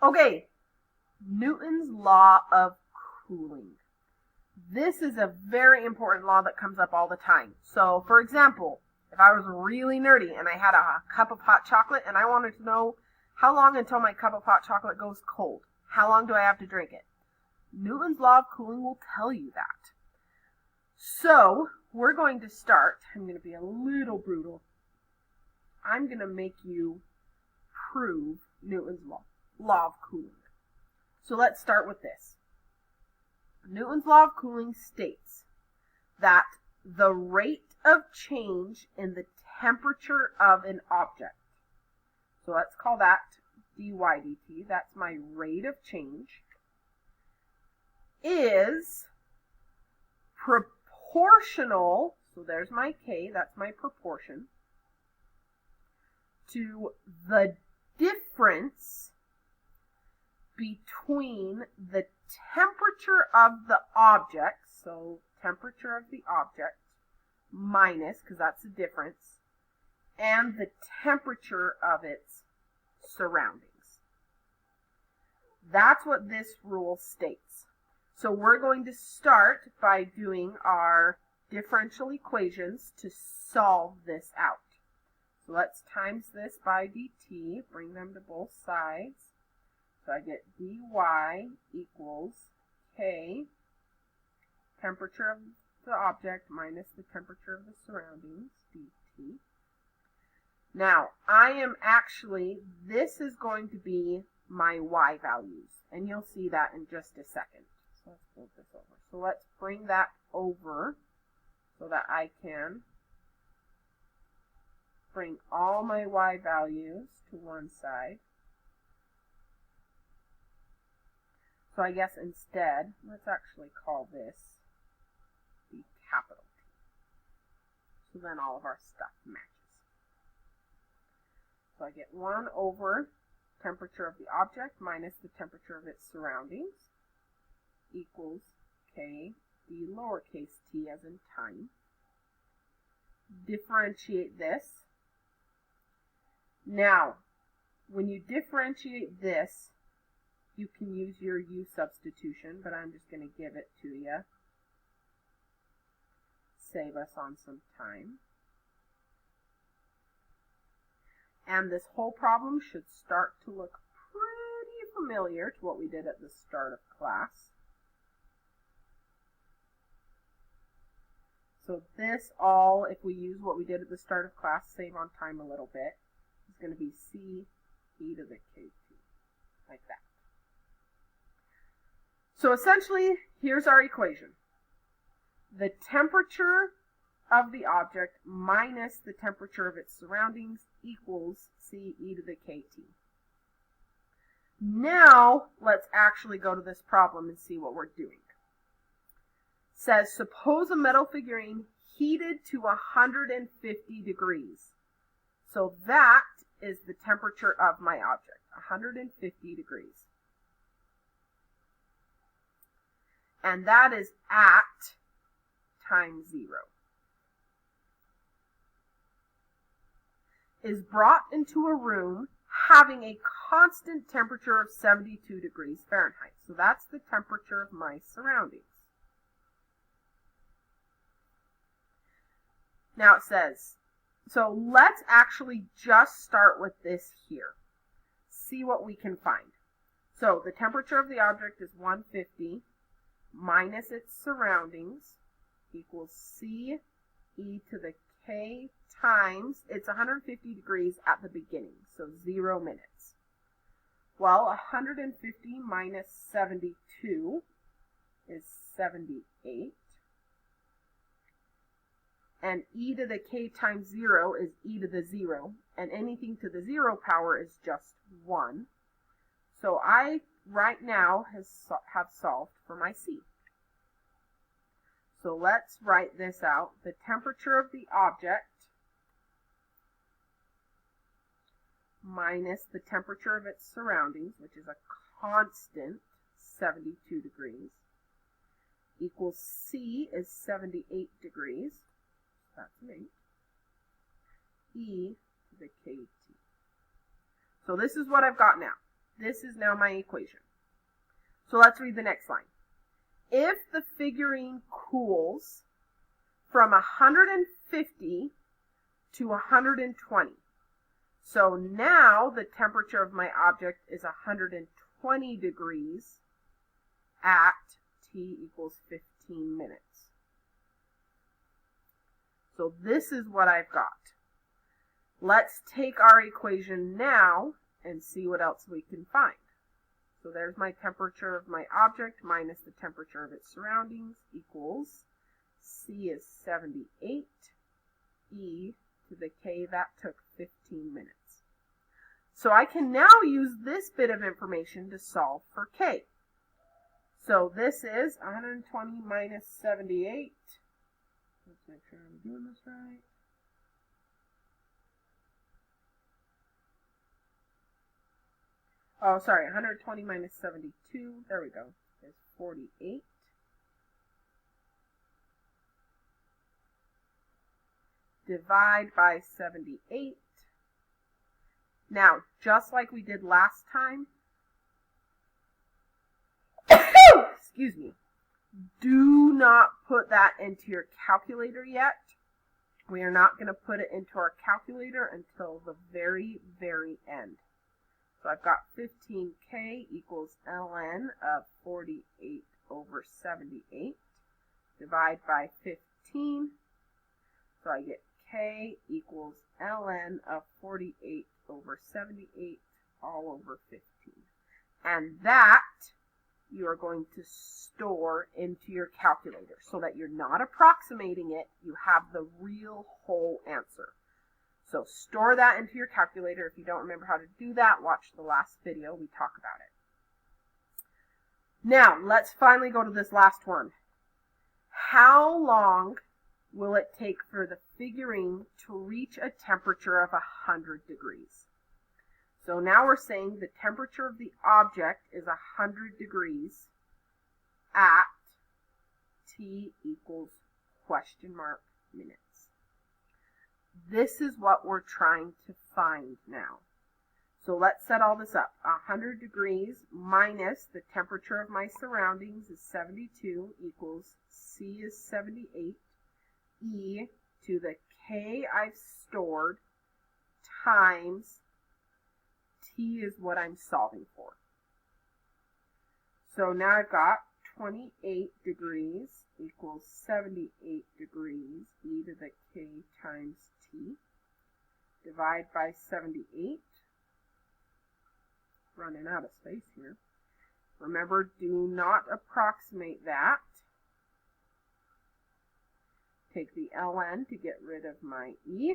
Okay, Newton's law of cooling. This is a very important law that comes up all the time. So, for example, if I was really nerdy and I had a cup of hot chocolate and I wanted to know how long until my cup of hot chocolate goes cold, how long do I have to drink it? Newton's law of cooling will tell you that. So, we're going to start. I'm going to be a little brutal. I'm going to make you prove Newton's law of cooling. So let's start with this. Newton's law of cooling states that the rate of change in the temperature of an object, so let's call that dy dt, that's my rate of change, is proportional, so there's my k, that's my proportion, to the difference between the temperature of the object, so temperature of the object, minus, because that's the difference, and the temperature of its surroundings. That's what this rule states. So we're going to start by doing our differential equations to solve this out. So let's times this by dt, bring them to both sides. So I get dy equals k, temperature of the object minus the temperature of the surroundings, dt. Now, this is going to be my y values, and you'll see that in just a second. So let's move this over. So let's bring that over so that I can bring all my y values to one side. So I guess instead, let's actually call this the capital T. So then all of our stuff matches. So I get 1 over temperature of the object minus the temperature of its surroundings equals k d lowercase t as in time. Differentiate this. Now, when you differentiate this, you can use your u substitution, but I'm just going to give it to you. Save us on some time. And this whole problem should start to look pretty familiar to what we did at the start of class. So this all, if we use what we did at the start of class, save on time a little bit, is going to be c e to the kt, like that. So essentially, here's our equation. The temperature of the object minus the temperature of its surroundings equals c e to the kt. Now, let's actually go to this problem and see what we're doing. It says, suppose a metal figurine heated to 150 degrees. So that is the temperature of my object, 150 degrees. And that is at time 0. Is brought into a room having a constant temperature of 72 degrees Fahrenheit. So that's the temperature of my surroundings. Now it says, so let's actually just start with this here. See what we can find. So the temperature of the object is 150 minus its surroundings equals c e to the k times, it's 150 degrees at the beginning, so 0 minutes. Well, 150 minus 72 is 78. And e to the k times 0 is e to the 0, and anything to the 0 power is just 1. So I, right now, have solved for my c. So let's write this out. The temperature of the object minus the temperature of its surroundings, which is a constant 72 degrees, equals c is 78 degrees. That's me. E to the kt. So this is what I've got now. This is now my equation. So let's read the next line. If the figurine cools from 150 to 120, so now the temperature of my object is 120 degrees at T equals 15 minutes. So this is what I've got. Let's take our equation now and see what else we can find. So there's my temperature of my object minus the temperature of its surroundings equals C is 78, E to the K, that took 15 minutes. So I can now use this bit of information to solve for K. So this is 120 minus 78. Let's make sure I'm doing this right. Oh, sorry, 120 minus 72, there we go, is 48. Divide by 78. Now, just like we did last time, excuse me, do not put that into your calculator yet. We are not going to put it into our calculator until the very, very end. So I've got 15K equals ln of 48 over 78. Divide by 15. So I get K equals ln of 48 over 78 all over 15. And that you are going to store into your calculator so that you're not approximating it. You have the real whole answer. So store that into your calculator. If you don't remember how to do that, watch the last video. We talk about it. Now, let's finally go to this last one. How long will it take for the figurine to reach a temperature of 100 degrees? So now we're saying the temperature of the object is 100 degrees at T equals question mark minutes. This is what we're trying to find now. So let's set all this up. 100 degrees minus the temperature of my surroundings is 72 equals C is 78. E to the K I've stored times T is what I'm solving for. So now I've got 28 degrees equals 78 degrees e to the K times T. Divide by 78. Running out of space here. Remember, do not approximate that. Take the ln to get rid of my e.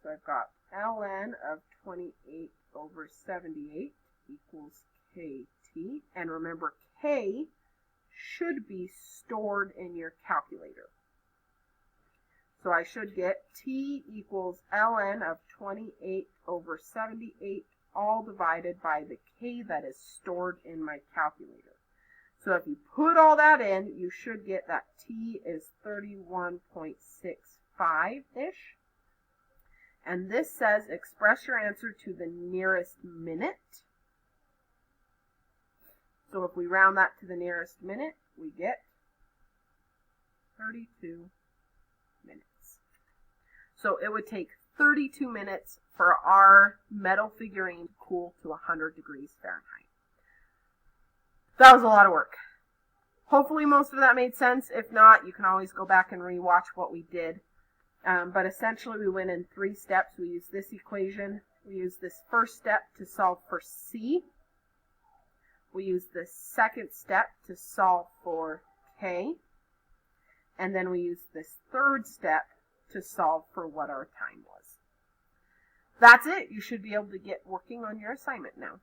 So I've got ln of 28 over 78 equals kt. And remember, k should be stored in your calculator. So I should get t equals ln of 28 over 78 all divided by the k that is stored in my calculator. So if you put all that in, you should get that t is 31.65-ish. And this says express your answer to the nearest minute. So if we round that to the nearest minute, we get 32 minutes. So it would take 32 minutes for our metal figurine to cool to 100 degrees Fahrenheit. That was a lot of work. Hopefully most of that made sense. If not, you can always go back and rewatch what we did. But essentially we went in 3 steps. We used this equation. We used this first step to solve for C. We used the second step to solve for K. And then we used this third step to solve for what our time was. That's it. You should be able to get working on your assignment now.